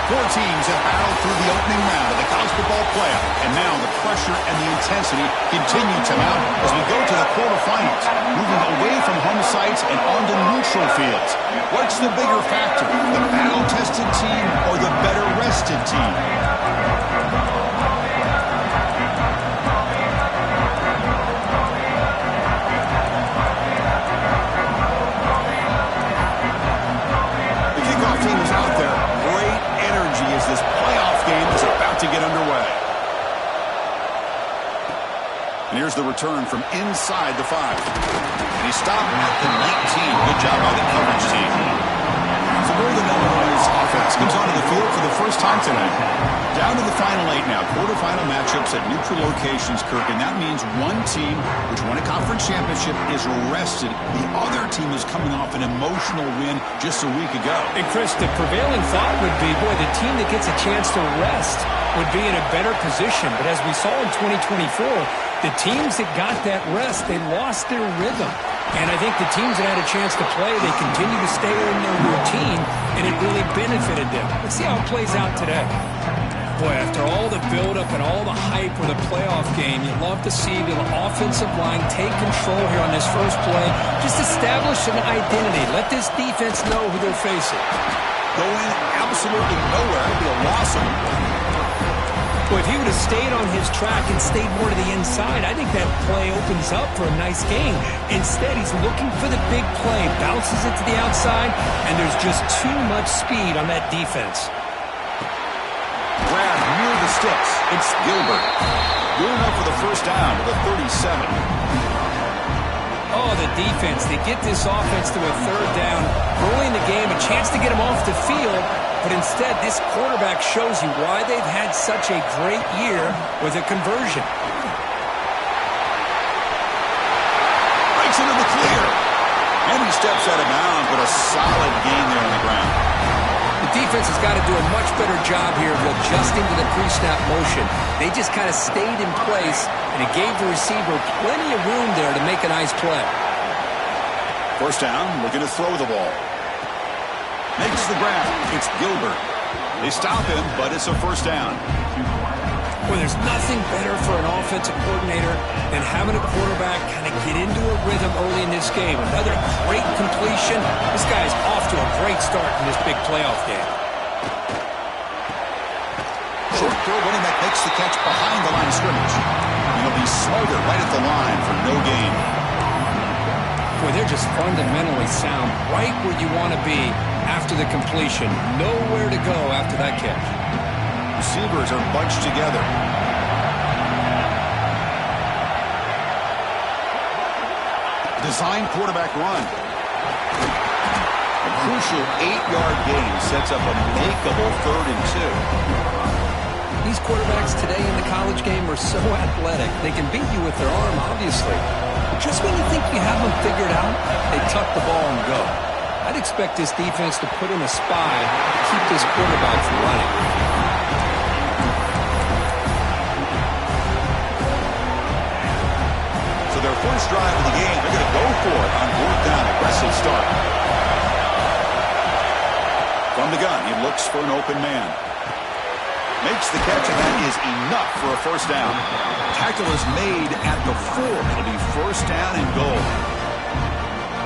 Four teams have battled through the opening round of the college football playoff, and now the pressure and the intensity continue to mount as we go to the quarterfinals, moving away from home sites and onto neutral fields. What's the bigger factor, the battle-tested team or the better-rested team? Team is out there. Great energy as this playoff game is about to get underway. And here's the return from inside the 5. And he stopped at the 19. Good job by the coverage team. So Northern Illinois' offense comes onto the field for the first time tonight. Down to the final 8 now. Quarterfinal matchups at neutral locations, Kirk. And that means one team, which won a conference championship, is rested. The other team is coming off an emotional win just a week ago. And Chris, the prevailing thought would be, boy, the team that gets a chance to rest would be in a better position. But as we saw in 2024, the teams that got that rest, they lost their rhythm. And I think the teams that had a chance to play, they continue to stay in their routine, and it really benefited them. Let's see how it plays out today. Boy, after all the buildup and all the hype for the playoff game, you'd love to see the offensive line take control here on this first play. Just establish an identity. Let this defense know who they're facing. Going absolutely nowhere. It'll be a loss of him. Well, if he would have stayed on his track and stayed more to the inside, I think that play opens up for a nice game. Instead, he's looking for the big play, bounces it to the outside, and there's just too much speed on that defense. Grab near the sticks. It's Gilbert. Good enough for the first down to the 37. Oh, the defense. They get this offense to a third down early in the game, a chance to get him off the field. But instead, this quarterback shows you why they've had such a great year with a conversion. Breaks into the clear. And he steps out of bounds, but a solid gain there on the ground. The defense has got to do a much better job here of adjusting to the pre-snap motion. They just kind of stayed in place, and it gave the receiver plenty of room there to make a nice play. First down, looking to throw the ball. Makes the grab. It's Gilbert. They stop him, but it's a first down. Well, there's nothing better for an offensive coordinator than having a quarterback kind of get into a rhythm early in this game. Another great completion. This guy's off to a great start in this big playoff game. Short throw, running back makes the catch behind the line of scrimmage. And he'll be smothered right at the line for no gain. Boy, they're just fundamentally sound right where you want to be after the completion. Nowhere to go after that catch. Receivers are bunched together. Design quarterback run. A crucial 8-yard gain sets up a makeable 3rd and 2. These quarterbacks today in the college game are so athletic. They can beat you with their arm, obviously. Just when you think you have them figured out, they tuck the ball and go. I'd expect this defense to put in a spy to keep this quarterback from running. So their first drive of the game, they're going to go for it on 4th down. Aggressive start. From the gun, he looks for an open man. Makes the catch, and that is enough for a first down. Tackle is made at the 4. It'll be first down and goal.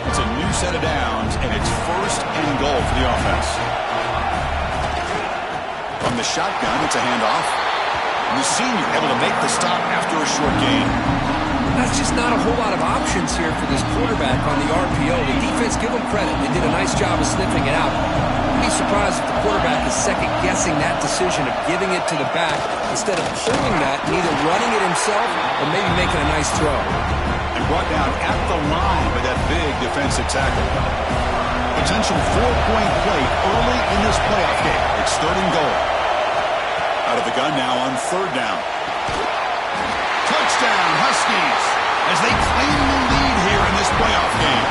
It's a new set of downs, and it's first and goal for the offense. From the shotgun, it's a handoff. And the senior able to make the stop after a short gain. That's just not a whole lot of options here for this quarterback on the RPO. The defense, give them credit. They did a nice job of sniffing it out. I'd be surprised if the quarterback is second-guessing that decision of giving it to the back instead of pulling that and either running it himself or maybe making a nice throw. And brought down at the line by that big defensive tackle. Potential 4-point play early in this playoff game. It's 3rd and goal. Out of the gun now on 3rd down. Touchdown, Huskies, as they claim the lead here in this playoff game.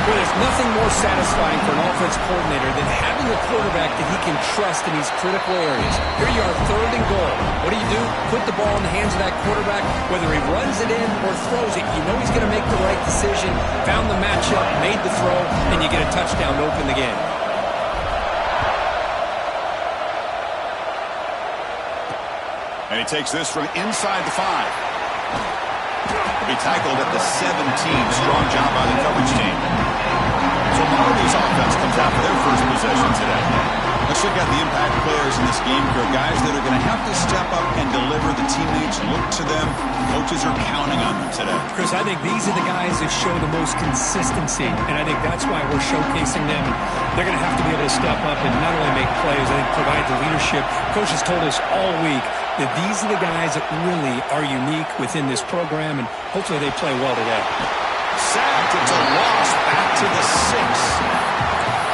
Well, there's nothing more satisfying for an offense coordinator than having a quarterback that he can trust in these critical areas. Here you are, 3rd and goal. What do? Put the ball in the hands of that quarterback. Whether he runs it in or throws it, you know he's going to make the right decision. Found the matchup, made the throw, and you get a touchdown to open the game. And he takes this from inside the 5. He'll be tackled at the 17. Strong job by the coverage team. So Marty's offense comes out for their first possession today. Let's check out the impact players in this game. There are guys that are going to have to step up and deliver. The teammates look to them. Coaches are counting on them today. Chris, I think these are the guys that show the most consistency, and I think that's why we're showcasing them. They're going to have to be able to step up and not only make plays, I think provide the leadership. Coach has told us all week that these are the guys that really are unique within this program, and hopefully they play well today. Sacked. It's a loss back to the 6.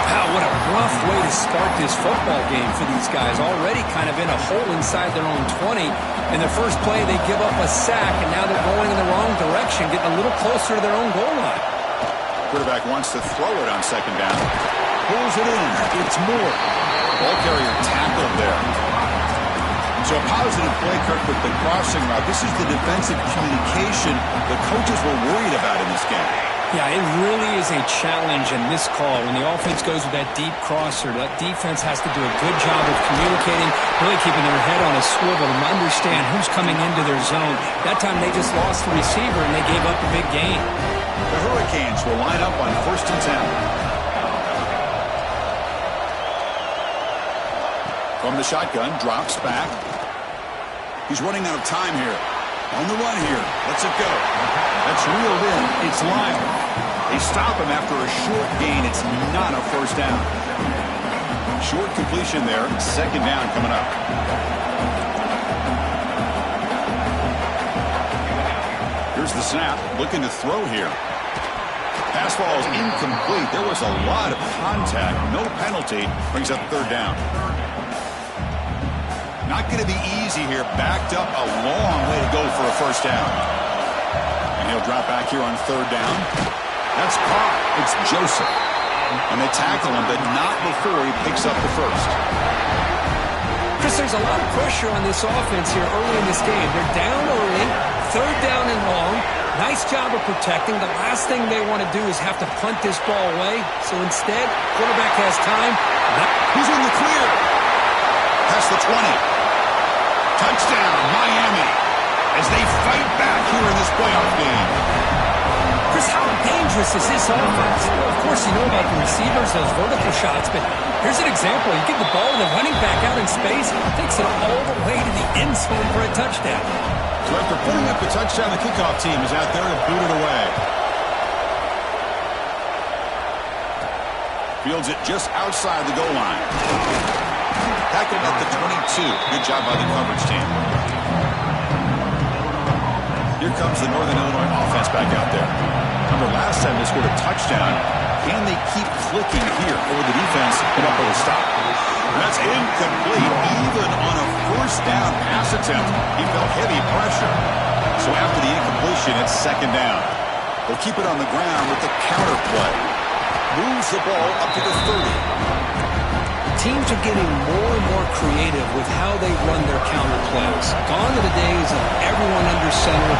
Wow, what a rough way to start this football game for these guys. Already kind of in a hole inside their own 20. In the first play, they give up a sack, and now they're going in the wrong direction, getting a little closer to their own goal line. Quarterback wants to throw it on second down. Pulls it in. It's Moore. Ball carrier tackled there. So a positive play, Kirk, with the crossing route. This is the defensive communication the coaches were worried about in this game. Yeah, it really is a challenge in this call. When the offense goes with that deep crosser, that defense has to do a good job of communicating, really keeping their head on a swivel and understand who's coming into their zone. That time they just lost the receiver and they gave up a big gain. The Hurricanes will line up on 1st and 10. From the shotgun, drops back. He's running out of time here. On the run here. Lets it go. That's reeled in. It's Lyle. They stop him after a short gain. It's not a first down. Short completion there. Second down coming up. Here's the snap. Looking to throw here. Pass ball is incomplete. There was a lot of contact. No penalty. Brings up third down. Not going to be easy here. Backed up a long way to go for a first down. And he'll drop back here on third down. That's caught. It's Joseph. And they tackle him, but not before he picks up the first. Chris, there's a lot of pressure on this offense here early in this game. They're down early, third down and long. Nice job of protecting. The last thing they want to do is have to punt this ball away. So instead, quarterback has time. He's in the clear. Past the 20. Touchdown, Miami, as they fight back here in this playoff game. Chris, how dangerous is this offense? Well, of course, you know about the receivers, those vertical shots, but here's an example. You give the ball to the running back out in space, takes it all the way to the end zone for a touchdown. So after putting up the touchdown, the kickoff team is out there to boot it away. Fields it just outside the goal line. Tackled at the 22. Good job by the coverage team. Here comes the Northern Illinois offense back out there. Remember, last time they scored a touchdown. Can they keep clicking here? Or the defense put up with a stop? That's incomplete. Even on a first down pass attempt, he felt heavy pressure. So after the incompletion, it's second down. They'll keep it on the ground with the counter play. Moves the ball up to the 30. Teams are getting more and more creative with how they run their counter plays. Gone are the days of everyone under center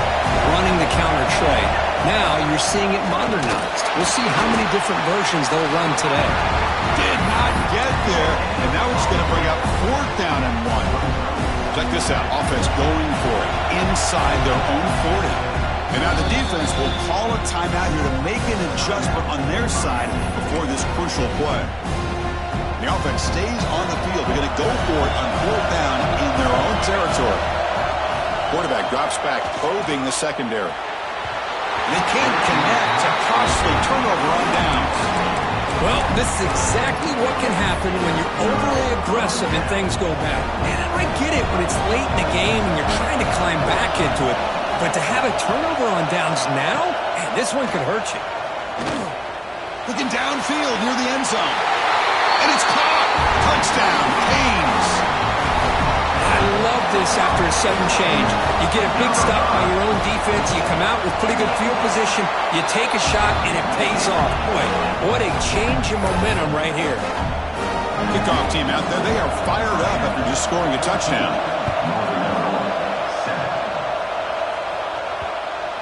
running the counter trade. Now you're seeing it modernized. We'll see how many different versions they'll run today. Did not get there, and now it's going to bring up fourth down and 1. Check this out. Offense going for it inside their own 40. And now the defense will call a timeout here to make an adjustment on their side before this crucial play. The offense stays on the field. They're going to go for it on fourth down in their own territory. Quarterback drops back, probing the secondary. They can't connect. A costly turnover on downs. Well, this is exactly what can happen when you're overly aggressive and things go bad. And I get it when it's late in the game and you're trying to climb back into it. But to have a turnover on downs now, man, this one could hurt you. Looking downfield near the end zone. And it's caught. Touchdown, Canes. I love this after a sudden change. You get a big stop by your own defense. You come out with pretty good field position. You take a shot, and it pays off. Boy, what a change in momentum right here. Kickoff team out there. They are fired up after just scoring a touchdown.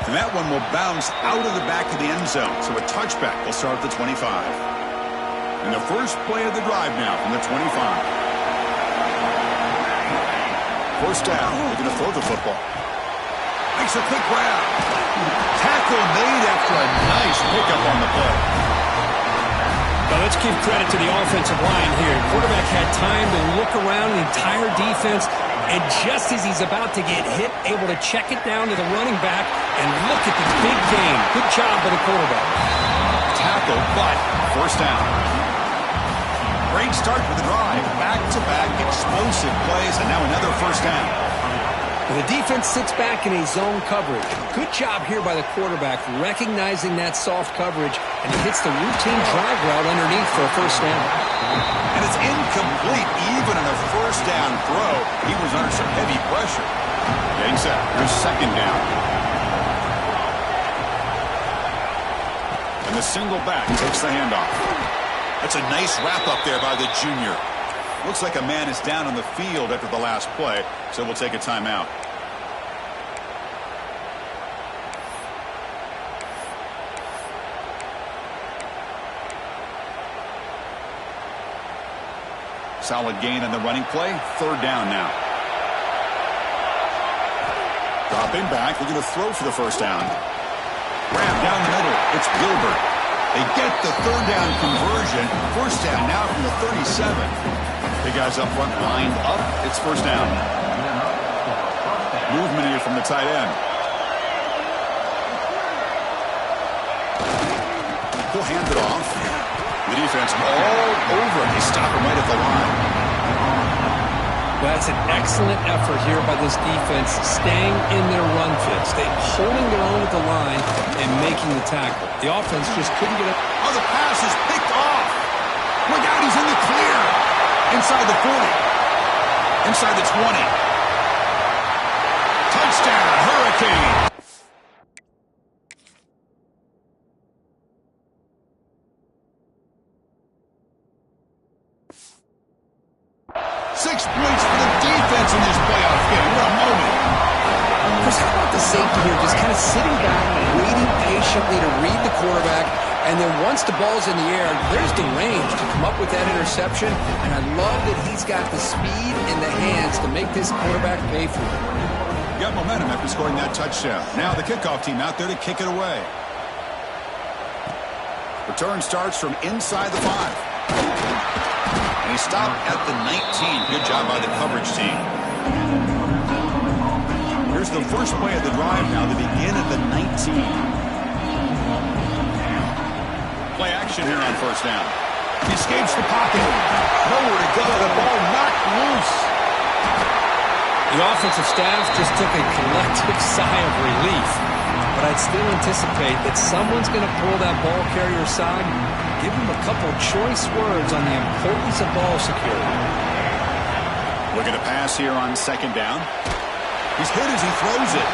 And that one will bounce out of the back of the end zone. So a touchback will start at the 25. And the first play of the drive now from the 25. First down. They're going to throw the football. Makes a quick grab. Tackle made after a nice pickup on the play. Now let's give credit to the offensive line here. Quarterback had time to look around the entire defense, and just as he's about to get hit, able to check it down to the running back, and look at the big gain. Good job by the quarterback. Tackle, but first down. Great start for the drive. Back-to-back explosive plays, and now another first down. The defense sits back in a zone coverage. Good job here by the quarterback, recognizing that soft coverage, and he hits the routine drag route underneath for a first down. And it's incomplete, even in a first down throw. He was under some heavy pressure. Getting set. Here's second down. And the single back takes the handoff. That's a nice wrap up there by the junior. Looks like a man is down on the field after the last play, so we'll take a timeout. Solid gain on the running play. Third down now. Dropping back. Looking to throw for the first down. Grab down the middle. It's Gilbert. They get the third down conversion. First down now from the 37. Big guys up front lined up. It's first down. Movement here from the tight end. He'll hand it off. The defense all over him. They stop him right at the line. That's an excellent effort here by this defense, staying in their run fits. They're holding their own at the line and making the tackle. The offense just couldn't get it. Oh, the pass is picked off. Look out, he's in the clear. Inside the 40. Inside the 20. Touchdown, Hurricane. 6 points for the defense in this playoff game. What a moment. Chris, how about the safety here? Just kind of sitting back, waiting patiently to read the quarterback, and then once the ball's in the air, there's the range to come up with that interception, and I love that he's got the speed and the hands to make this quarterback pay for it. Got momentum after scoring that touchdown. Now the kickoff team out there to kick it away. Return starts from inside the 5. And he stopped at the 19. Good job by the coverage team. Here's the first play of the drive now. They begin at the 19. Play action here on first down. He escapes the pocket. Nowhere to go. The ball knocked loose. The offensive staff just took a collective sigh of relief. But I'd still anticipate that someone's going to pull that ball carrier aside, give him a couple choice words on the importance of ball security. Looking to pass here on second down. He's hit as he throws it.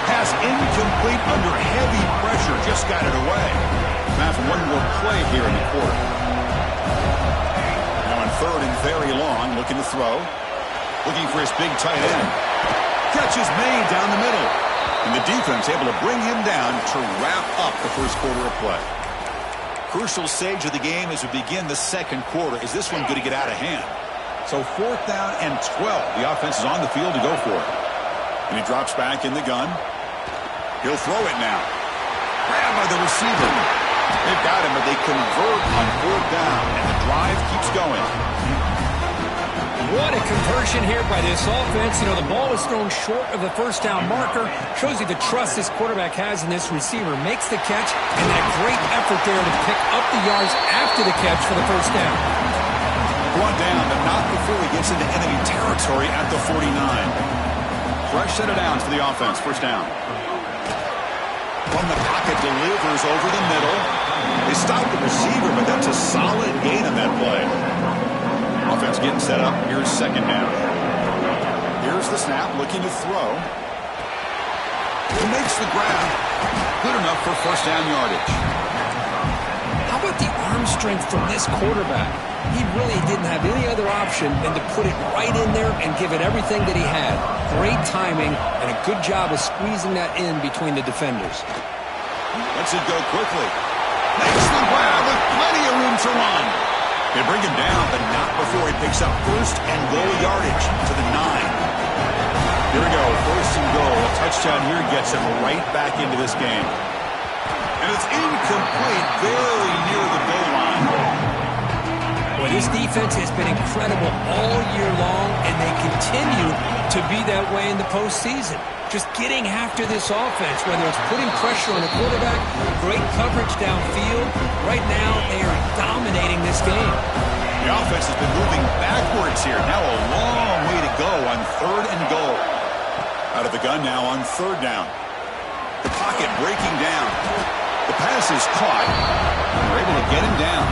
Pass incomplete under heavy pressure. Just got it away. Now for one more play here in the quarter. Now on third and very long, looking to throw. Looking for his big tight end. Catch is made down the middle. And the defense able to bring him down to wrap up the first quarter of play. Crucial stage of the game as we begin the second quarter. Is this one going to get out of hand? So fourth down and 12. The offense is on the field to go for it. And he drops back in the gun. He'll throw it now. Grabbed by the receiver. They've got him, but they convert on fourth down. And the drive keeps going. What a conversion here by this offense. You know, the ball is thrown short of the first down marker. Shows you the trust this quarterback has in this receiver. Makes the catch, and that great effort there to pick up the yards after the catch for the first down. Brought down, but not before he gets into enemy territory at the 49. Fresh set of downs for the offense. First down. From the pocket, delivers over the middle. They stop the receiver, but that's a solid gain on that play. Offense getting set up. Here's second down. Here's the snap, looking to throw. He makes the grab. Good enough for first down yardage. How about the arm strength from this quarterback? He really didn't have any other option than to put it right in there and give it everything that he had. Great timing and a good job of squeezing that in between the defenders. Lets it go quickly. Makes the grab with plenty of room to run. They bring him down, but not before he picks up first and goal yardage to the 9. touchdown here gets him right back into this game. And it's incomplete, very near the goal line. Well, this defense has been incredible all year long, and they continue to be that way in the postseason. Just getting after this offense, whether it's putting pressure on the quarterback, great coverage downfield. Right now, they are dominating this game. The offense has been moving backwards here. Now a long way to go on 3rd and goal. Out of the gun now on 3rd down. The pocket breaking down. The pass is caught. They're able to get him down.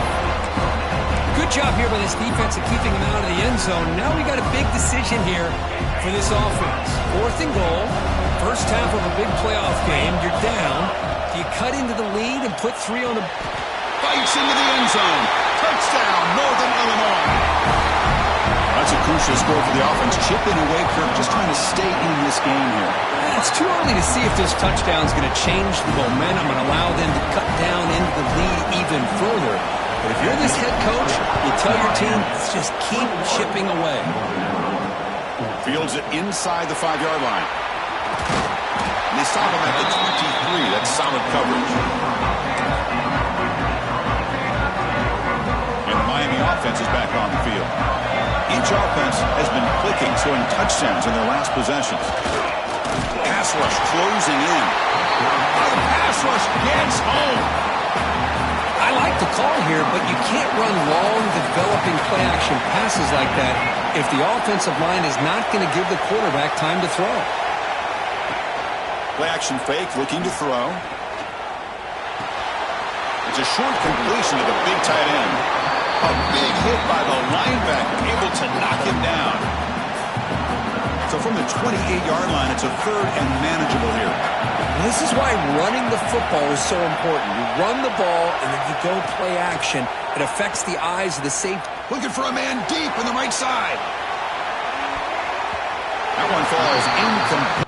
Good job here by this defense of keeping him out of the end zone. Now we got a big decision here for this offense. 4th and goal. First half of a big playoff game. You're down. Do you cut into the lead and put 3 on the... Bites into the end zone. Touchdown, Northern Illinois. That's a crucial score for the offense. Chipping away, Kirk, just trying to stay in this game here. It's too early to see if this touchdown is going to change the momentum and allow them to cut down into the lead even further. But if you're this head coach, you tell your team, just keep chipping away. Fields it inside the 5-yard line. And they stop him at the 23. That's solid coverage. And the Miami offense is back on the field. Each offense has been clicking, scoring touchdowns in their last possessions. Pass rush closing in. The pass rush gets home. I like the call here, but you can't run long, developing play-action passes like that if the offensive line is not going to give the quarterback time to throw. Play-action fake, looking to throw. It's a short completion to the big tight end. A big hit by the linebacker, able to knock him down. So from the 28-yard line, it's a 3rd and manageable here. This is why running the football is so important. You run the ball, and then you go play action. It affects the eyes of the safety. Looking for a man deep on the right side. That one falls incomplete.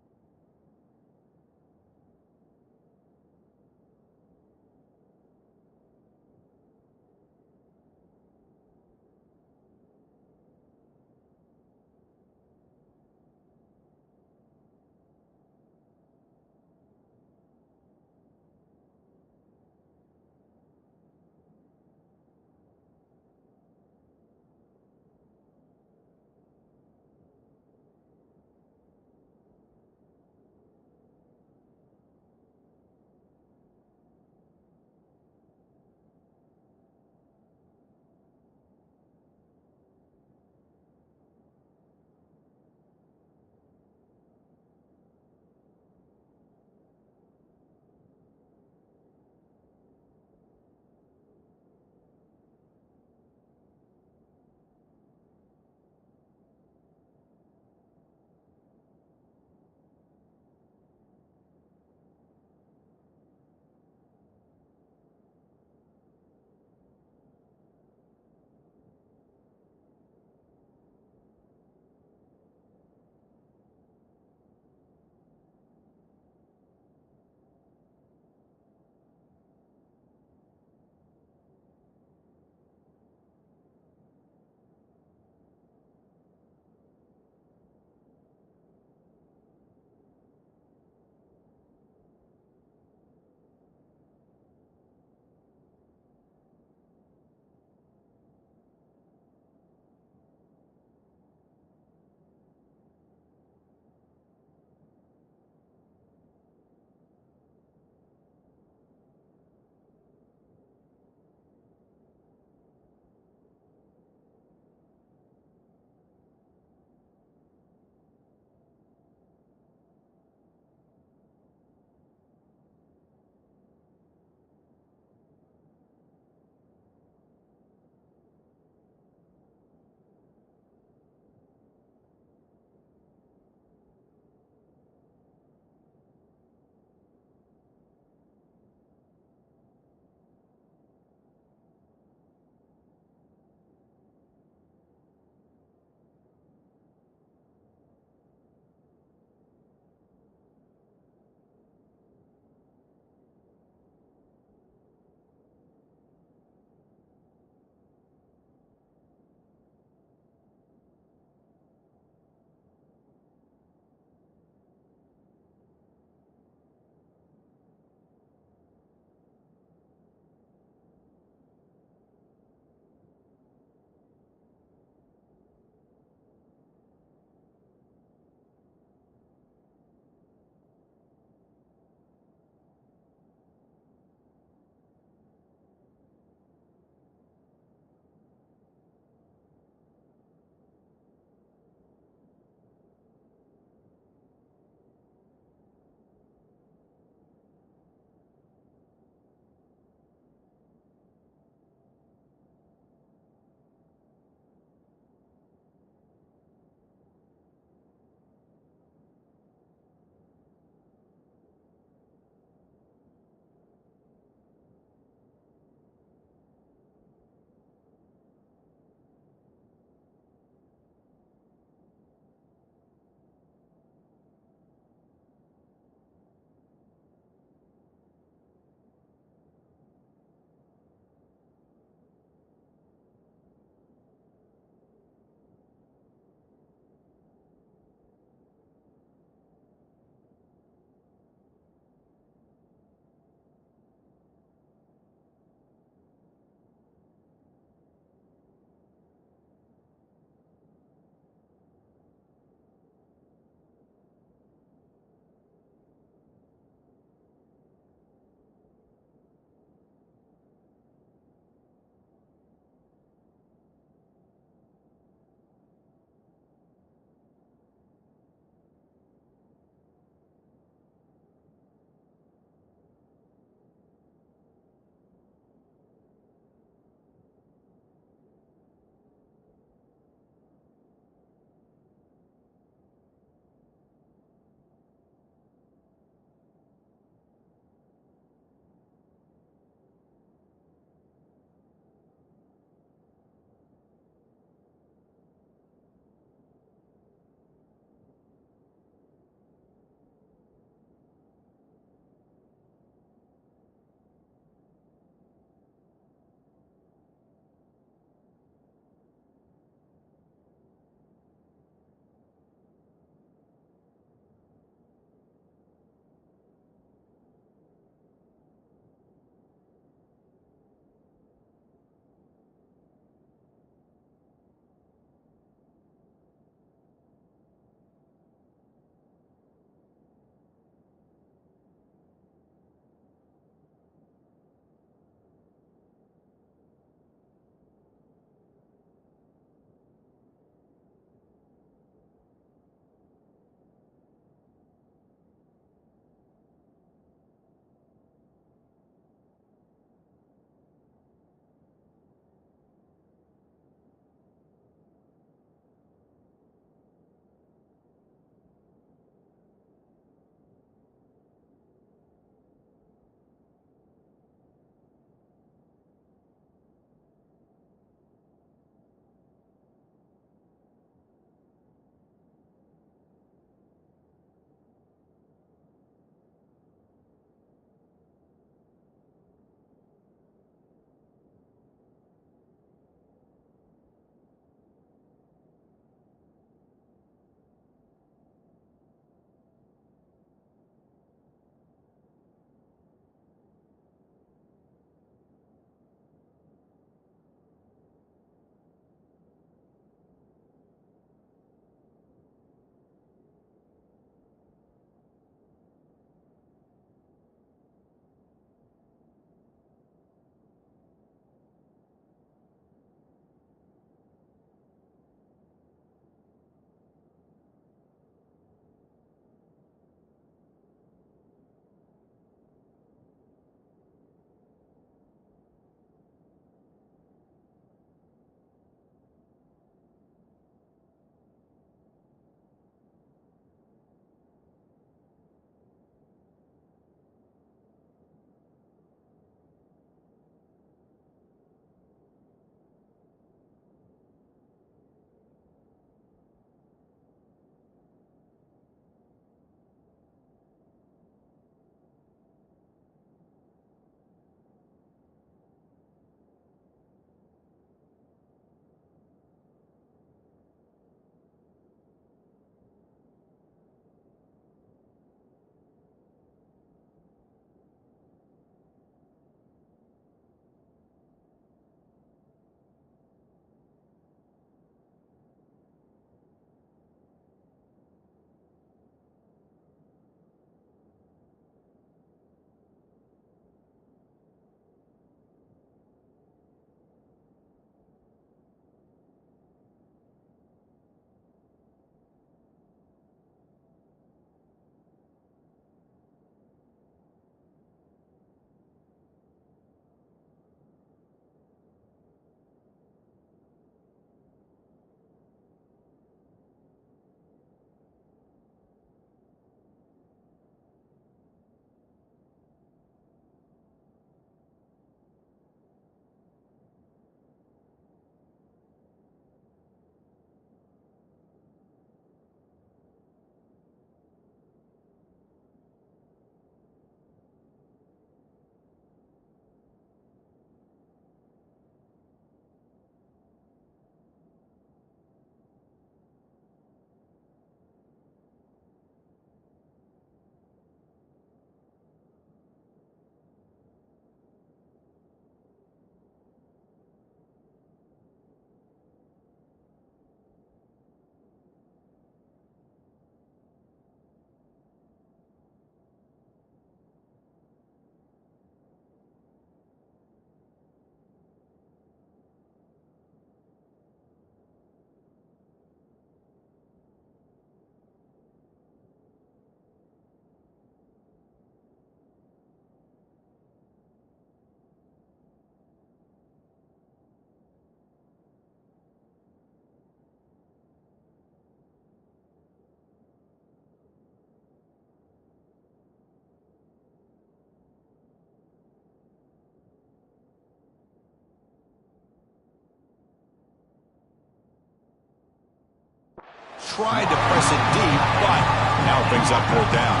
tried to press it deep, but now it brings up 4th down.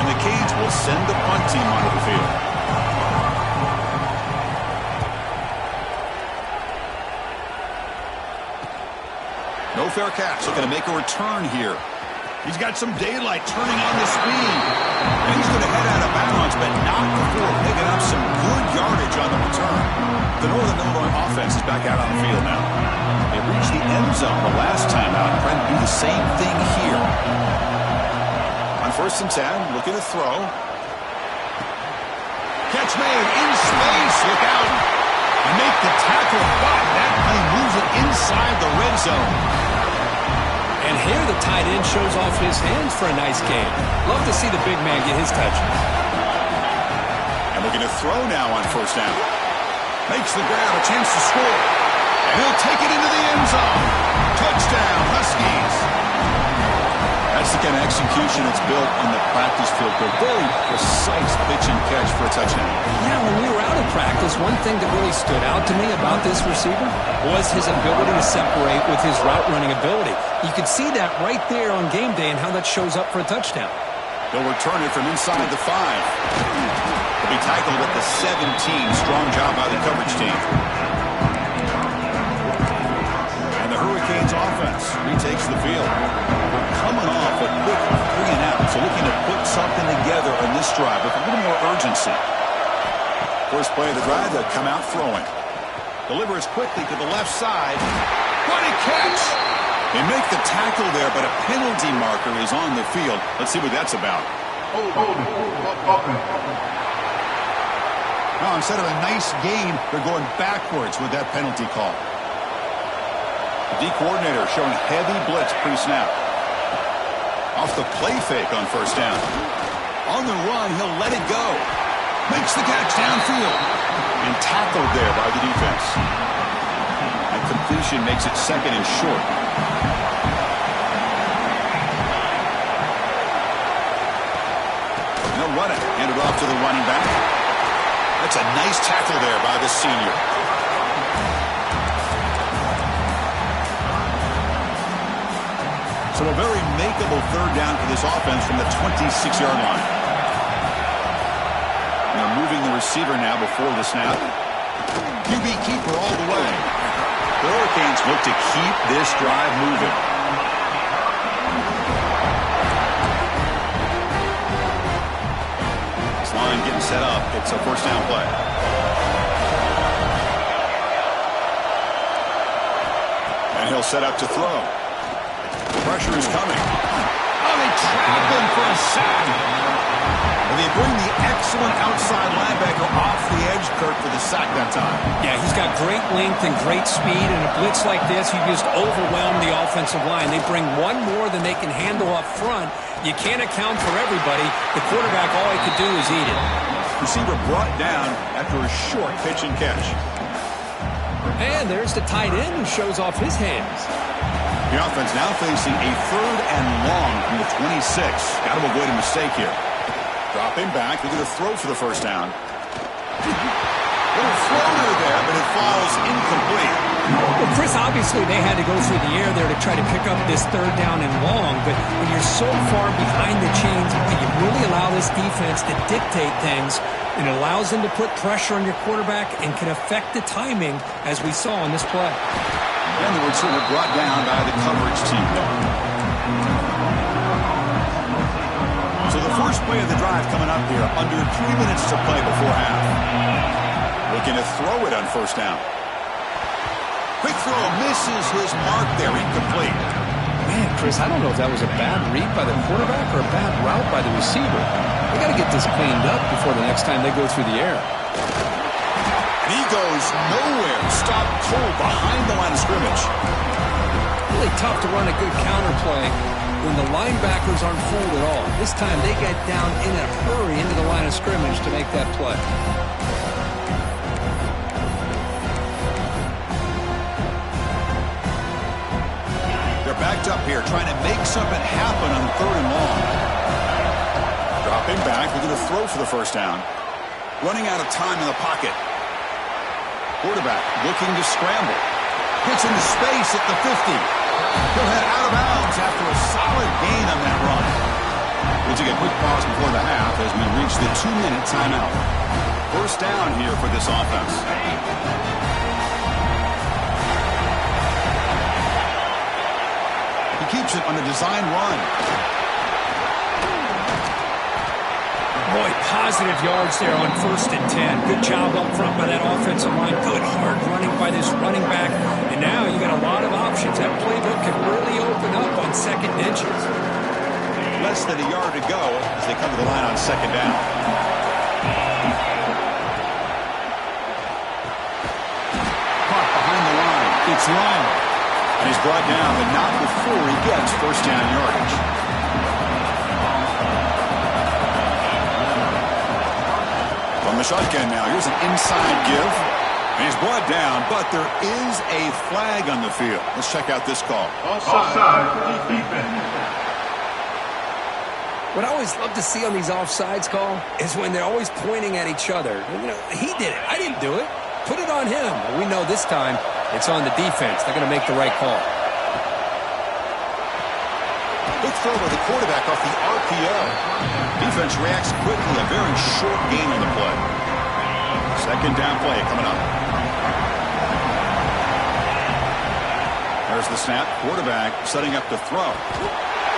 And the Canes will send the punt team onto the field. No fair catch. Looking to make a return here. He's got some daylight turning on the speed. And he's going to head out of bounds, but not before picking up some good yardage on the return. The Northern Illinois offense is back out on the field now. They reached the end zone the last time out, trying to do the same thing here. On 1st and 10, looking to throw. Catch made in space. Look out. And make the tackle, but that play moves it inside the red zone. And here the tight end shows off his hands for a nice game. Love to see the big man get his touches. And looking to throw now on 1st down. Makes the grab, a chance to score. And he'll take it into the end zone. Touchdown, Huskies. That's the kind of execution that's built on the practice field. A very precise pitch and catch for a touchdown. Yeah, when we were out of practice, one thing that really stood out to me about this receiver was his ability to separate with his route running ability. You could see that right there on game day and how that shows up for a touchdown. They'll return it from inside the 5. He'll be tackled at the 17. Strong job by the coverage team. And the Hurricanes offense retakes the field. We're coming off a quick 3-and-out, so looking to put something together on this drive with a little more urgency. First play of the drive, they'll come out throwing. Delivers quickly to the left side. What a catch! They make the tackle there, but a penalty marker is on the field. Let's see what that's about. Now, instead of a nice gain, they're going backwards with that penalty call. The D coordinator showing heavy blitz pre-snap. Off the play fake on 1st down. On the run, he'll let it go. Makes the catch downfield. And tackled there by the defense. And completion makes it 2nd and short. And they'll run it. Hand it off to the running back. That's a nice tackle there by the senior. So a very makeable 3rd down for this offense from the 26-yard line. And they're moving the receiver now before the snap. QB keeper all the way. The Hurricanes look to keep this drive moving. This line getting set up. It's a 1st down play. And he'll set up to throw. Pressure is coming. Oh, they trap him for a sack. And they bring the excellent outside linebacker off the edge, Kirk, for the sack that time. Yeah, he's got great length and great speed, and a blitz like this, you just overwhelm the offensive line. They bring one more than they can handle up front. You can't account for everybody. The quarterback, all he could do is eat it. Receiver brought down after a short pitch and catch. And there's the tight end who shows off his hands. The offense now facing a 3rd and long from the 26. Got to avoid a mistake here. Dropping back. They're going to throw for the 1st down. Little floater there, but it falls incomplete. Well, Chris, obviously they had to go through the air there to try to pick up this 3rd down and long, but when you're so far behind the chains, you really allow this defense to dictate things, and it allows them to put pressure on your quarterback and can affect the timing, as we saw in this play. And the receiver brought down by the coverage team. So the first play of the drive coming up here, under 3 minutes to play before half. Looking to throw it on 1st down. Quick throw, misses his mark there, incomplete. Man, Chris, I don't know if that was a bad read by the quarterback or a bad route by the receiver. They got to get this cleaned up before the next time they go through the air. And he goes nowhere. Stopped cold behind the line of scrimmage. Really tough to run a good counter play when the linebackers aren't fooled at all. This time they get down in a hurry into the line of scrimmage to make that play. They're backed up here trying to make something happen on 3rd and long. Dropping back. They're going to throw for the 1st down. Running out of time in the pocket. Quarterback looking to scramble. Gets into space at the 50. He'll head out of bounds after a as we reach the 2-minute timeout. First down here for this offense. He keeps it on the design run. Boy, positive yards there on 1st and 10. Good job up front by that offensive line. Good hard running by this running back. And now you got a lot of options. That playbook can really open up on second and inches. Less than a yard to go as they come to the line on 2nd down. Caught behind the line. It's Lyon. And he's brought down, but not before he gets first down yardage. From the shotgun now, here's an inside give. And he's brought down, but there is a flag on the field. Let's check out this call. Offside, defense. What I always love to see on these offsides call is when they're always pointing at each other. You know, he did it. I didn't do it. Put it on him. But we know this time it's on the defense. They're going to make the right call. Good throw by the quarterback off the RPO. Defense reacts quickly. A very short gain on the play. 2nd down play coming up. There's the snap. Quarterback setting up to throw.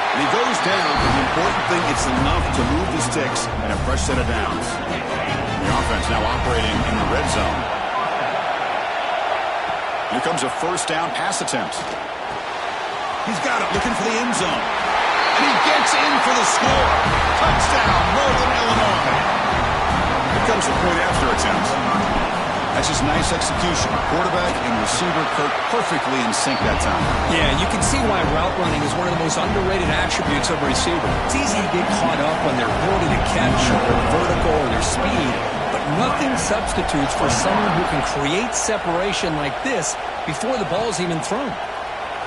And he goes down, but the important thing, it's enough to move the sticks and a fresh set of downs. The offense now operating in the red zone. Here comes a first down pass attempt. He's got it, looking for the end zone. And he gets in for the score. Touchdown, Northern Illinois. Here comes the point after attempt. That's just nice execution. Quarterback and receiver Kirk perfectly in sync that time. Yeah, you can see why route running is one of the most underrated attributes of a receiver. It's easy to get caught up on their ability to catch or their vertical or their speed, but nothing substitutes for someone who can create separation like this before the ball's even thrown.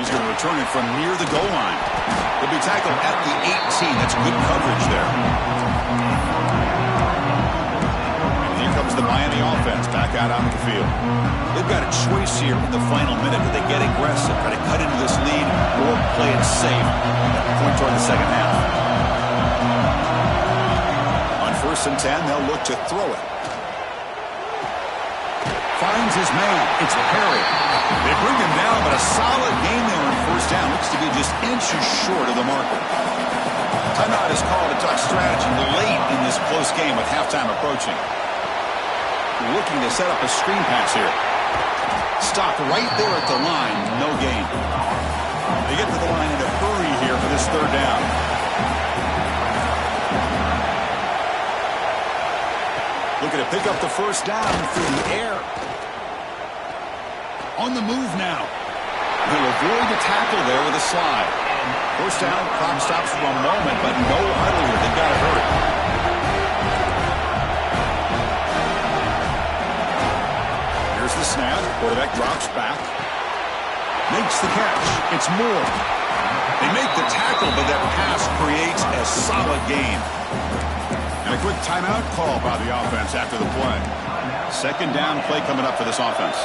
He's going to return it from near the goal line. He'll be tackled at the 18. That's good coverage there. Comes the Miami offense back out on the field. They've got a choice here in the final minute. Do they get aggressive, try to cut into this lead, or play it safe at the point toward the second half? On 1st and 10, they'll look to throw it. Finds his man. It's Perry. They bring him down, but a solid game there on 1st down. Looks to be just inches short of the marker. Timeout is called to talk strategy late in this close game with halftime approaching. Looking to set up a screen pass here. Stopped right there at the line. No gain. They get to the line in a hurry here for this 3rd down. Looking to pick up the first down through the air. On the move now. He'll avoid the tackle there with a slide. First down, clock stops for a moment, but no huddle here. They've got to hurry. Here's the snap. Quarterback drops back. Makes the catch. It's Moore. They make the tackle, but that pass creates a solid gain. And a quick timeout call by the offense after the play. 2nd down play coming up for this offense.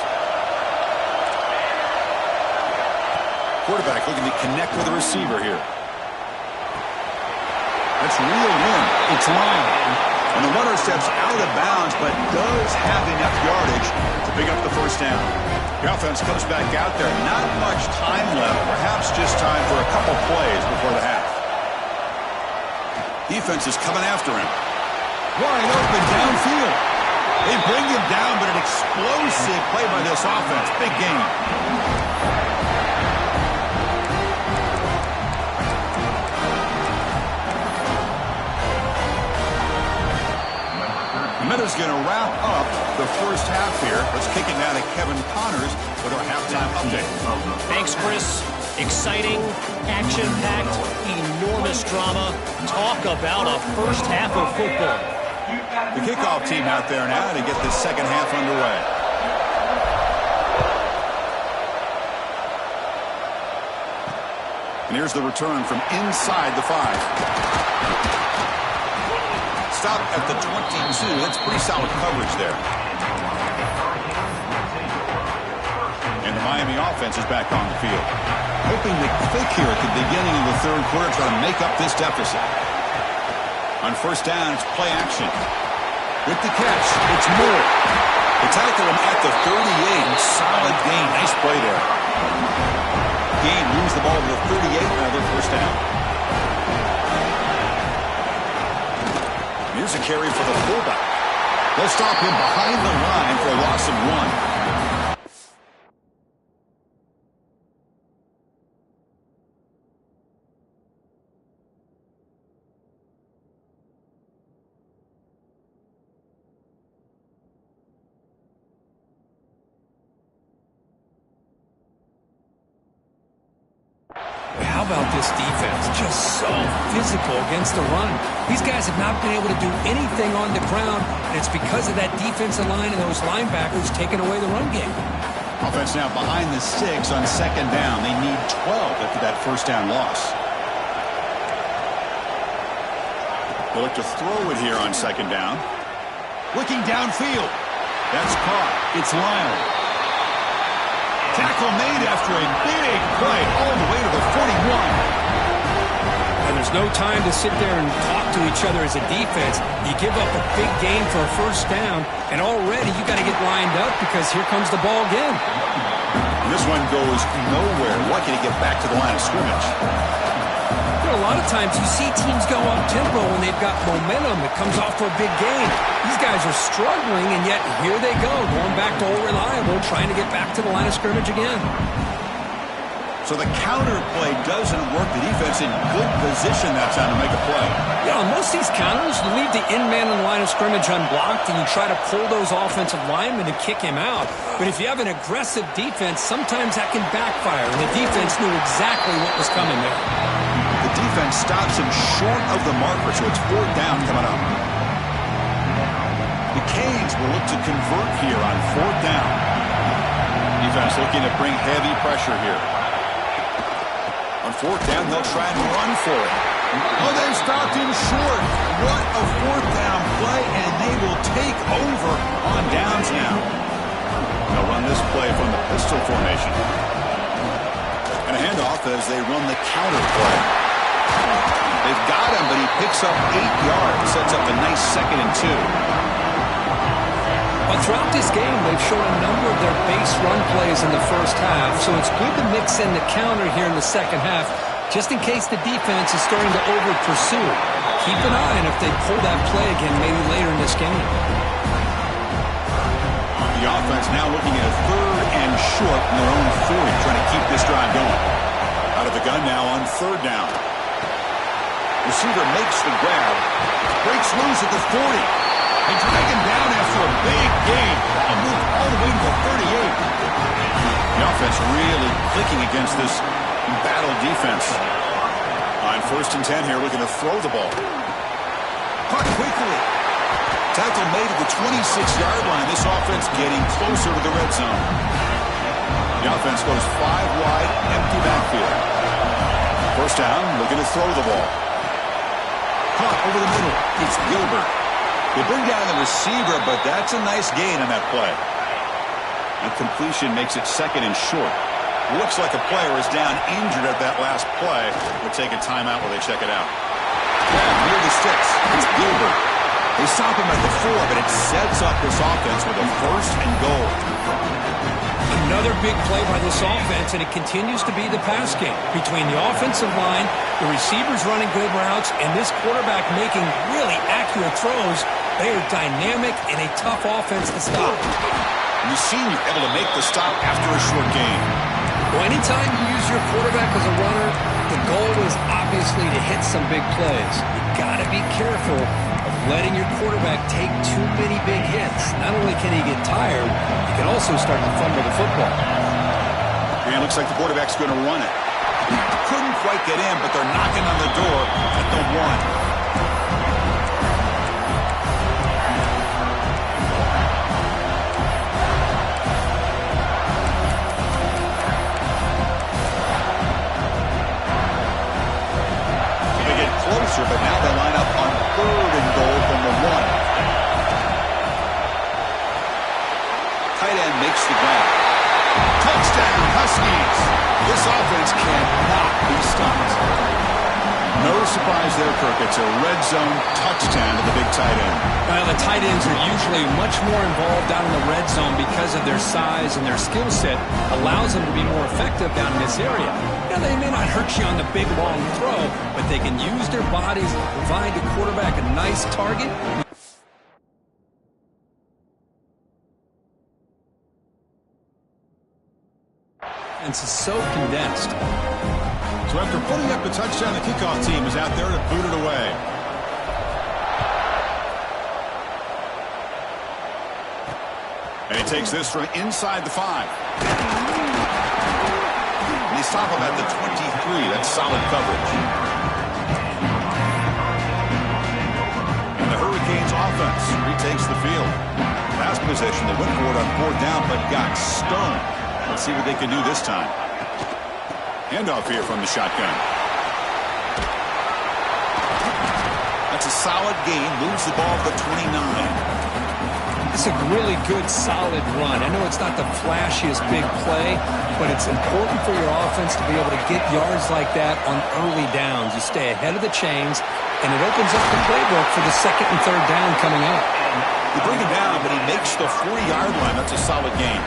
Quarterback looking to connect with the receiver here. That's reeled in. It's Lyon. And the runner steps out of bounds, but does have enough yardage to pick up the first down. The offense comes back out there. Not much time left. Perhaps just time for a couple plays before the half. Defense is coming after him. Wide open downfield. They bring him down, but an explosive play by this offense. Big game. Miller's going to wrap up the first half here. Let's kick it now to Kevin Connors with our halftime update. Thanks, Chris. Exciting, action-packed, enormous drama. Talk about a first half of football. The kickoff team out there now to get this second half underway. And here's the return from inside the 5. Stop at the 22. That's pretty solid coverage there. And the Miami offense is back on the field. Hoping to click here at the beginning of the 3rd quarter, try to make up this deficit. On first down, it's play action. With the catch, it's Moore. They tackle him at the 38. Solid gain. Nice play there. Gain moves the ball to the 38. Another first down. Here's a carry for the fullback. They'll stop him behind the line for a loss of 1. How about this defense? Just so physical against the run. These guys have not been able to do anything on the ground, and it's because of that defensive line and those linebackers taking away the run game. Offense now behind the 6 on second down. They need 12 after that first down loss. They'll look to throw it here on second down. Looking downfield. That's caught. It's Lyle. Tackle made after a big play all the way to the 41. And there's no time to sit there and talk to each other as a defense. You give up a big gain for a first down, and already you got to get lined up because here comes the ball again. And this one goes nowhere. Lucky to get back to the line of scrimmage. You know, a lot of times you see teams go up-tempo when they've got momentum that comes off for a big gain. These guys are struggling, and yet here they go, going back to old reliable, trying to get back to the line of scrimmage again. So the counter play doesn't work. The defense in good position that time to make a play. Yeah, on most of these counters, you leave the in man in the line of scrimmage unblocked, and you try to pull those offensive linemen and kick him out. But if you have an aggressive defense, sometimes that can backfire, and the defense knew exactly what was coming there. The defense stops him short of the marker, so it's fourth down coming up. The Canes will look to convert here on fourth down. Defense looking to bring heavy pressure here. On fourth down, they'll try and run for it. Oh, they stopped him short. What a fourth down play, and they will take over on downs now. They'll run this play from the pistol formation. And a handoff as they run the counter play. They've got him, but he picks up 8 yards. Sets up a nice 2nd and 2. But throughout this game, they've shown a number of their base run plays in the first half, so it's good to mix in the counter here in the second half, just in case the defense is starting to over-pursue. Keep an eye on if they pull that play again maybe later in this game. The offense now looking at a 3rd and short in their own 40, trying to keep this drive going. Out of the gun now on 3rd down. Receiver makes the grab, breaks loose at the 40. They drag him down after a big gain and move all the way to the 38. The offense really clicking against this battle defense. On 1st and 10 here, looking to throw the ball. Caught quickly. Tackle made at the 26-yard line. This offense getting closer to the red zone. The offense goes 5 wide, empty backfield. First down, looking to throw the ball. Caught over the middle. It's Gilbert. They bring down the receiver, but that's a nice gain on that play. And completion makes it 2nd and short. Looks like a player is down injured at that last play. We'll take a timeout while they check it out. Near the sticks, it's Gilbert. They stop him at the 4, but it sets up this offense with a 1st and goal. Another big play by this offense, and it continues to be the pass game. Between the offensive line, the receivers running good routes, and this quarterback making really accurate throws, they are dynamic and a tough offense to stop. And the senior able to make the stop after a short gain. Well, anytime you use your quarterback as a runner, the goal is obviously to hit some big plays. You got to be careful of letting your quarterback take too many big hits. Not only can he get tired, he can also start to fumble the football. And it looks like the quarterback's going to run it. Couldn't quite get in, but they're knocking on the door at the 1. But now they line up on 3rd and goal from the 1. Tight end makes the grab. Touchdown, Huskies. This offense cannot be stopped. No surprise there, Kirk. It's a red zone touchdown to the big tight end. Well, the tight ends are usually much more involved down in the red zone because of their size and their skill set allows them to be more effective down in this area. Now, they may not hurt you on the big, long throw, but they can use their bodies to provide the quarterback a nice target. And it's so condensed. So after putting up the touchdown, the kickoff team is out there to boot it away. And he takes this from inside the 5. And he's top him at the 23. That's solid coverage. And the Hurricanes offense retakes the field. Last possession, they went for it on 4th down, but got stoned. Let's see what they can do this time. Handoff here from the shotgun. That's a solid gain. Moves the ball to the 29. It's a really good, solid run. I know it's not the flashiest big play, but it's important for your offense to be able to get yards like that on early downs. You stay ahead of the chains, and it opens up the playbook for the 2nd and 3rd down coming up. You bring him down, but he makes the 40-yard line. That's a solid gain.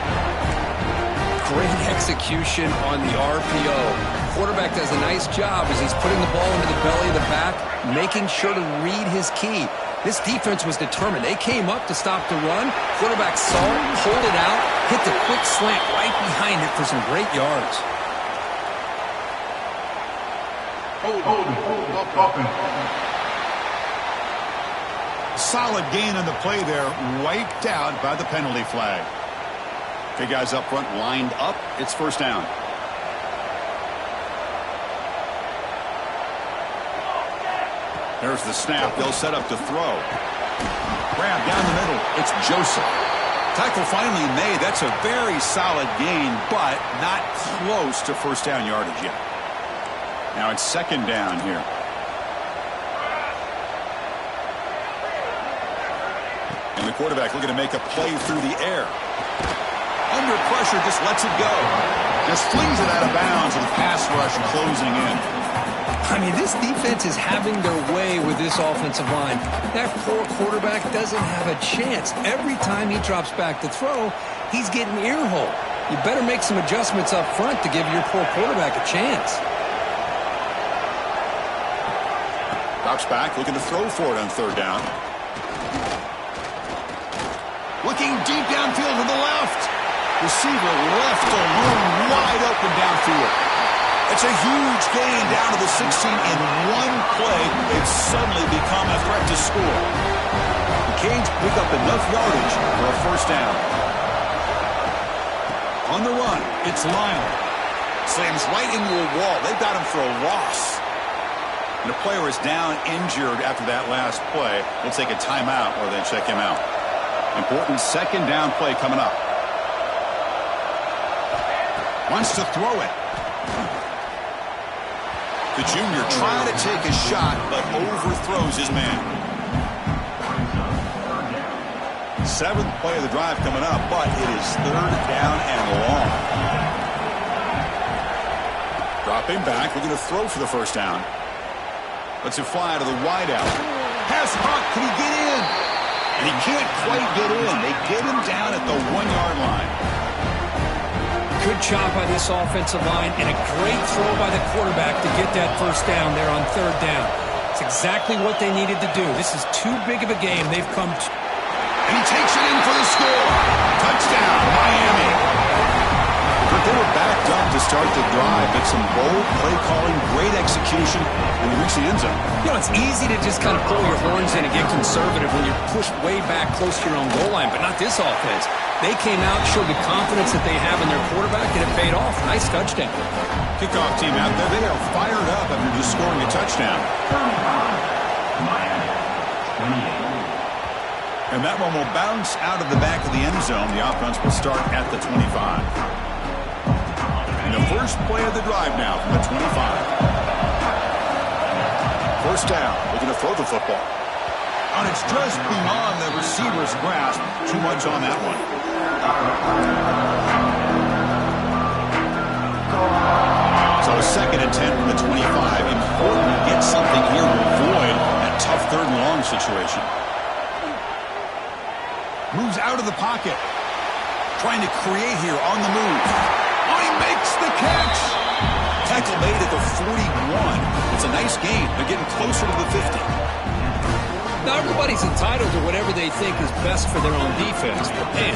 Great execution on the RPO. Quarterback does a nice job as he's putting the ball into the belly of the back, making sure to read his key. This defense was determined. They came up to stop the run. Quarterback saw it, pulled it out, hit the quick slant right behind it for some great yards. Solid gain on the play there, wiped out by the penalty flag. Okay, guys up front lined up. It's 1st down. There's the snap. They'll set up to throw. Grab down the middle. It's Joseph. Tackle finally made. That's a very solid gain, but not close to 1st down yardage yet. Now it's 2nd down here. And the quarterback looking to make a play through the air. Under pressure, just lets it go. Just flings it out of bounds with pass rush closing in. I mean, this defense is having their way with this offensive line. That poor quarterback doesn't have a chance. Every time he drops back to throw, he's getting earhole. You better make some adjustments up front to give your poor quarterback a chance. Drops back, looking to throw for it on 3rd down. Looking deep downfield to the left. Receiver left alone, wide open downfield. It's a huge gain down to the 16 in one play. They've suddenly become a threat to score. The Canes pick up enough yardage for a 1st down. On the run, it's Lionel. Slams right into a wall. They've got him for a loss. And the player is down injured after that last play. We'll take a timeout or they check him out. Important 2nd down play coming up. Wants to throw it. The junior trying to take a shot, but overthrows his man. 7th play of the drive coming up, but it is 3rd down and long. Dropping back, looking to throw for the 1st down. Lets it fly to the wideout. Pass Hunt, can he get in? And he can't quite get in. They get him down at the 1-yard line. Good job by this offensive line and a great throw by the quarterback to get that 1st down there on 3rd down. It's exactly what they needed to do. This is too big of a game. They've come to... And he takes it in for the score. Touchdown, Miami. But they were backed up to start the drive, but some bold play calling, great execution, and they reach the end zone. You know, it's easy to just kind of pull your horns in and get conservative when you're pushed way back close to your own goal line, but not this offense. They came out, showed the confidence that they have in their quarterback, and it paid off. Nice touchdown. Kickoff team out there, they are fired up after just scoring a touchdown. And that one will bounce out of the back of the end zone. The offense will start at the 25. And the first play of the drive now from the 25. 1st down, looking to throw the football. And it's just beyond the receiver's grasp. Too much on that one. So a 2nd and 10 from the 25. Important to get something something here to avoid that tough third and long situation. Moves out of the pocket. Trying to create here on the move. Oh, he makes the catch. Tackle made at the 41. It's a nice gain. They're getting closer to the 50. Now, everybody's entitled to whatever they think is best for their own defense. But, man,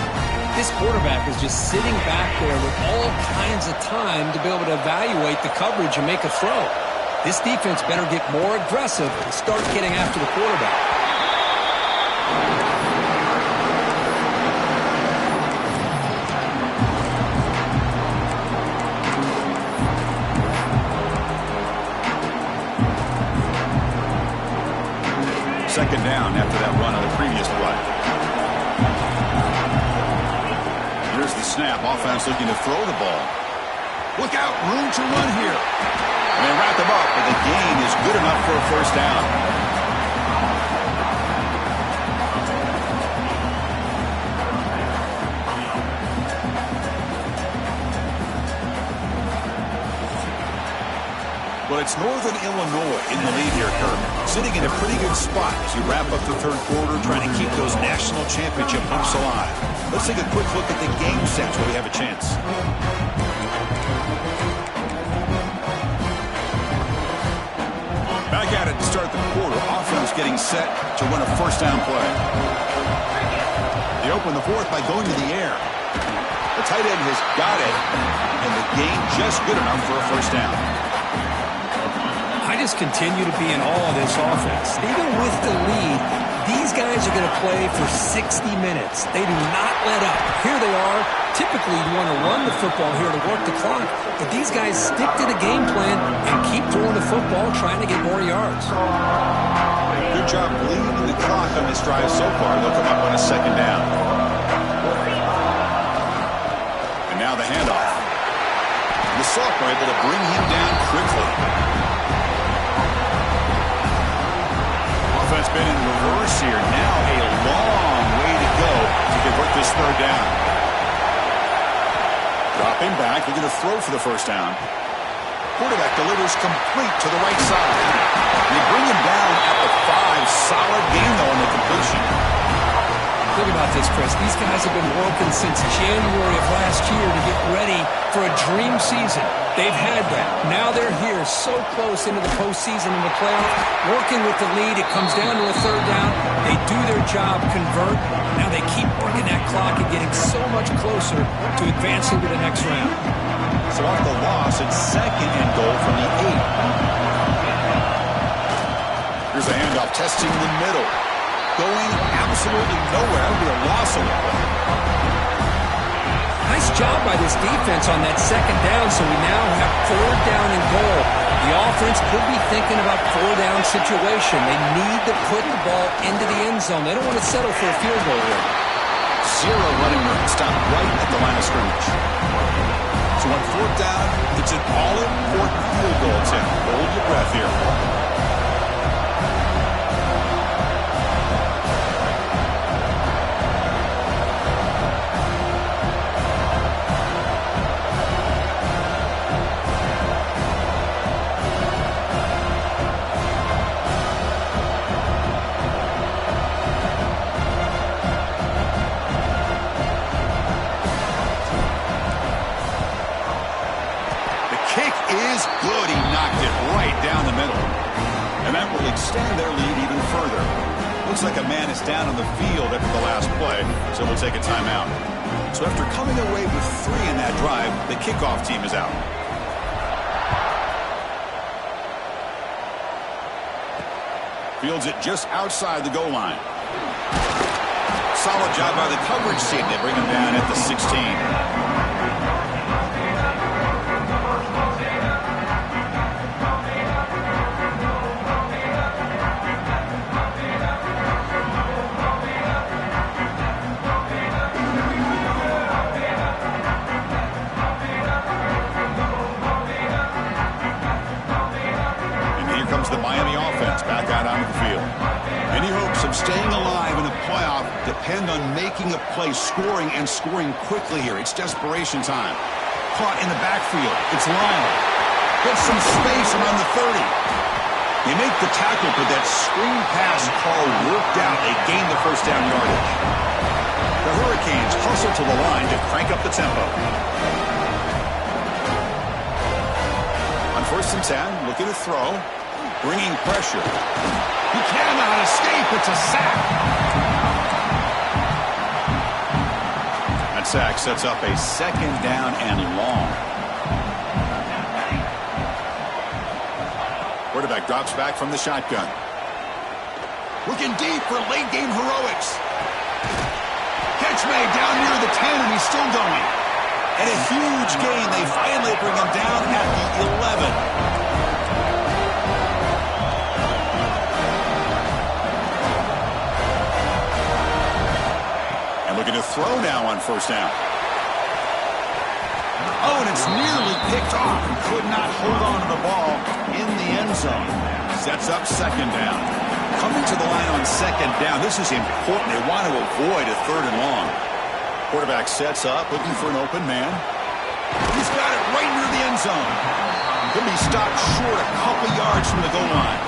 this quarterback is just sitting back there with all kinds of time to be able to evaluate the coverage and make a throw. This defense better get more aggressive and start getting after the quarterback. Second down after that run on the previous play. Here's the snap. Offense looking to throw the ball. Look out. Room to run here. And they wrap them up, but the gain is good enough for a first down. Well, it's Northern Illinois in the lead here, Kirk. Sitting in a pretty good spot as you wrap up the third quarter, trying to keep those national championship hopes alive. Let's take a quick look at the game sets where we have a chance. Back at it to start the quarter. Offense getting set to run a first down play. They open the fourth by going to the air. The tight end has got it, and the gain just good enough for a first down. I just continue to be in awe of this offense. Even with the lead, these guys are going to play for 60 minutes. They do not let up. Here they are. Typically, you want to run the football here to work the clock, but these guys stick to the game plan and keep throwing the football, trying to get more yards. Good job bleeding the clock on this drive so far. They'll come up on a second down. And now the handoff. The Sox are able to bring him down quickly. Offense been in reverse here. Now a long way to go to convert this third down. Dropping back, looking to throw for the first down. Quarterback delivers complete to the right side. They bring him down at the 5. Solid gain, though, on the completion. Think about this, Chris. These guys have been working since January of last year to get ready for a dream season. They've had that. Now they're here so close into the postseason and the playoff, working with the lead. It comes down to a third down. They do their job, convert. Now they keep working that clock and getting so much closer to advancing to the next round. So off the loss, it's second and goal from the 8. Here's a handoff, testing the middle. Going absolutely nowhere. That'll be a loss on the play. Nice job by this defense on that second down, so we now have third down and goal. The offense could be thinking about four-down situation. They need to put the ball into the end zone. They don't want to settle for a field goal here. 0 running room. Stop right at the line of scrimmage. So on fourth down, it's an all-important field goal attempt. Hold your breath here. Good. He knocked it right down the middle. And that will extend their lead even further. Looks like a man is down on the field after the last play, so we'll take a timeout. So after coming away with 3 in that drive, the kickoff team is out. Fields it just outside the goal line. Solid job by the coverage team. They bring him down at the 16. The Miami offense back out onto the field. Any hopes of staying alive in a playoff depend on making a play, scoring, and scoring quickly here. It's desperation time. Caught in the backfield. It's Lyle. Gets some space around the 30. They make the tackle, but that screen pass call worked out. They gained the first down yardage. The Hurricanes hustle to the line to crank up the tempo. On 1st and 10, looking to throw, bringing pressure. He cannot escape. It's a sack. That sack sets up a 2nd down and long. Quarterback drops back from the shotgun. Looking deep for late-game heroics. Catch made down near the 10, and he's still going. And a huge gain. They finally bring him down at the 11. And looking to throw now on 1st down. Oh, and it's nearly picked off. Could not hold on to the ball in the end zone. Sets up 2nd down. Coming to the line on 2nd down. This is important. They want to avoid a 3rd and long. Quarterback sets up, looking for an open man. He's got it right near the end zone. Could be stopped short a couple yards from the goal line.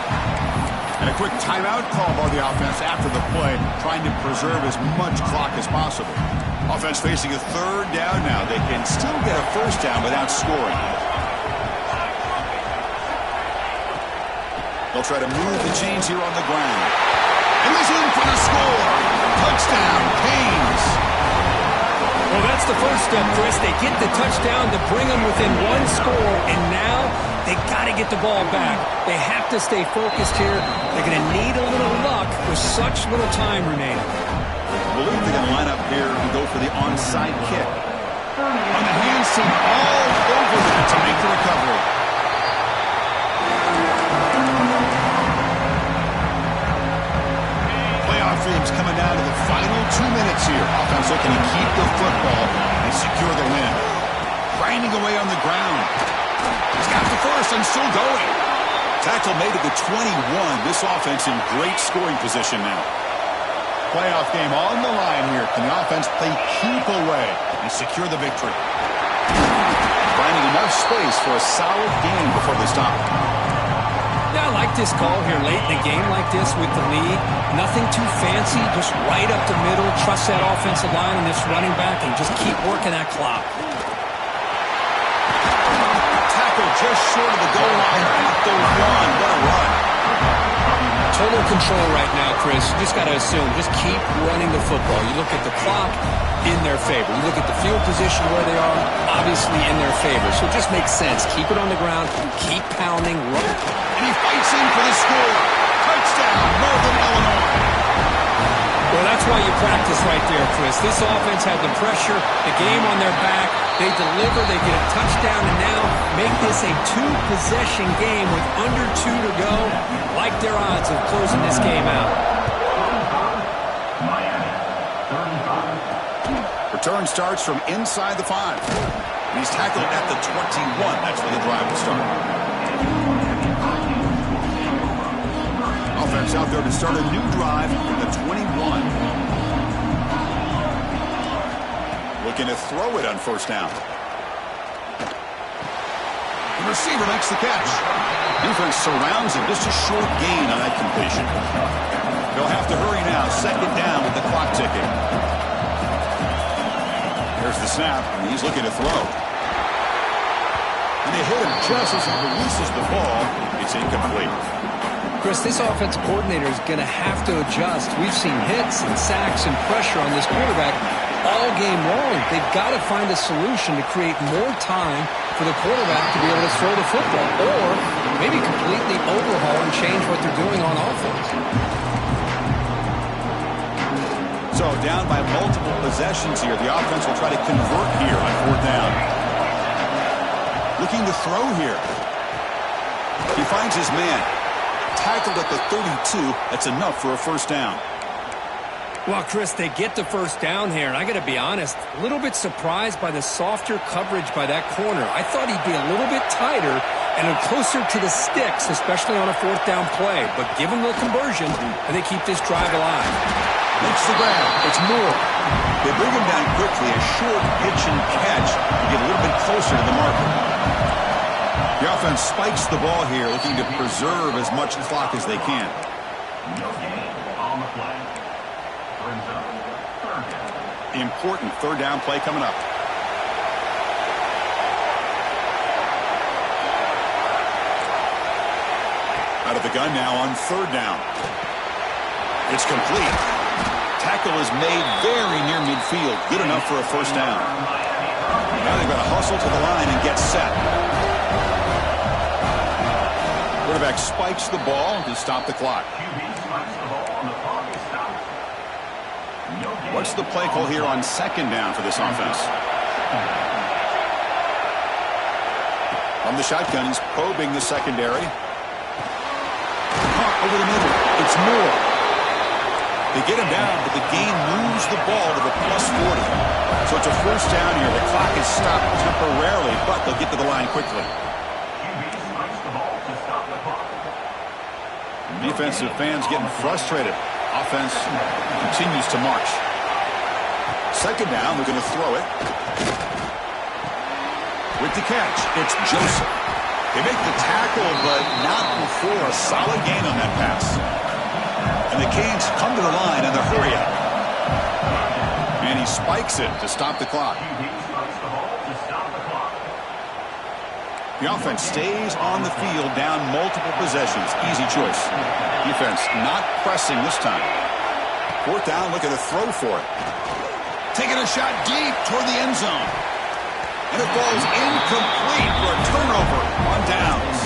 And a quick timeout call by the offense after the play, trying to preserve as much clock as possible. Offense facing a 3rd down now. They can still get a 1st down without scoring. They'll try to move the chains here on the ground. And he's in for the score. Touchdown, Canes. Well, that's the first step, Chris. They get the touchdown to bring them within 1 score, and now they got to get the ball back. They have to stay focused here. They're going to need a little luck with such little time remaining. I believe they're going to line up here and go for the onside kick. On the hands team all over that to make the recovery. Playoff dreams coming down to the final 2 minutes here. Offense looking to keep the football and secure the win. Grinding away on the ground. He's got the first and still going. Tackle made at the 21. This offense in great scoring position now. Playoff game on the line here. Can the offense play keep away and secure the victory? Finding enough space for a solid game before they stop. Yeah, I like this call here late in a game like this with the lead. Nothing too fancy, just right up the middle. Trust that offensive line and this running back and just keep working that clock. Tackle just short of the goal line at the 1. What a run. Total control right now, Chris. You just got to assume. Just keep running the football. You look at the clock, in their favor. You look at the field position where they are, obviously in their favor. So it just makes sense. Keep it on the ground. Keep pounding. Run. And he fights in for the score. Touchdown, Northern Illinois. Well, that's why you practice right there, Chris. This offense had the pressure, the game on their back. They deliver, they get a touchdown, and now make this a 2-possession game with under 2 to go. Like their odds of closing this game out. Return starts from inside the 5. And he's tackled at the 21. That's where the drive will start. Offense out there to start a new drive from the 21. Looking to throw it on 1st down. The receiver makes the catch. Defense surrounds him. Just a short gain on that completion. They'll have to hurry now. 2nd down with the clock ticking. There's the snap, and he's looking to throw. And they hit him just as he releases the ball. It's incomplete. Chris, this offensive coordinator is going to have to adjust. We've seen hits and sacks and pressure on this quarterback all game long. They've got to find a solution to create more time for the quarterback to be able to throw the football, or maybe completely overhaul and change what they're doing on offense. So down by multiple possessions here. The offense will try to convert here on 4th down. Looking to throw here. He finds his man. Tackled at the 32. That's enough for a 1st down. Well, Chris, they get the 1st down here, and I got to be honest, a little bit surprised by the softer coverage by that corner. I thought he'd be a little bit tighter and closer to the sticks, especially on a 4th down play. But give them the conversion, and they keep this drive alive. Makes the grab. It's Moore. They bring him down quickly. A short pitch and catch to get a little bit closer to the marker. The offense spikes the ball here, looking to preserve as much clock as they can. No gain on the play. Brings up third down. Important third down play coming up. Out of the gun now on third down. It's complete. Tackle is made very near midfield. Good enough for a first down. Now they've got to hustle to the line and get set. Quarterback spikes the ball to stop the clock. What's the play call here on second down for this offense? From the shotgun, he's probing the secondary. Caught over the middle. It's Moore. They get him down, but the gain moves the ball to the +40. So it's a first down here. The clock is stopped temporarily, but they'll get to the line quickly. Defensive fans getting frustrated. Offense continues to march. Second down, they're going to throw it. With the catch, it's Joseph. They make the tackle, but not before a solid gain on that pass. And the Canes come to the line in the hurry up. And he spikes it to stop the clock. The offense stays on the field down multiple possessions. Easy choice. Defense not pressing this time. Fourth down, looking to throw for it. Taking a shot deep toward the end zone. And it falls incomplete for a turnover on downs.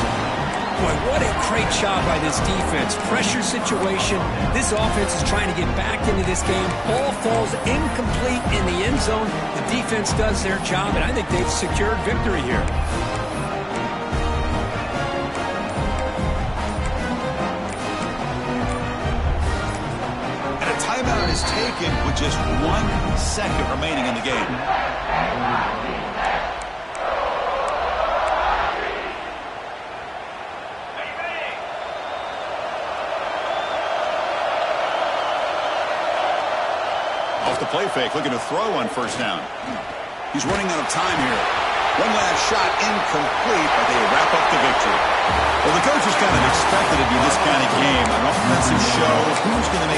Boy, what a great job by this defense. Pressure situation. This offense is trying to get back into this game. Ball falls incomplete in the end zone. The defense does their job, and I think they've secured victory here. And a timeout is taken with just 1 second remaining in the game. The play fake, looking to throw on first down. He's running out of time here. One last shot, incomplete, but they wrap up the victory. Well, the coaches kind of expected it to be this kind of game, an offensive show. Who's going to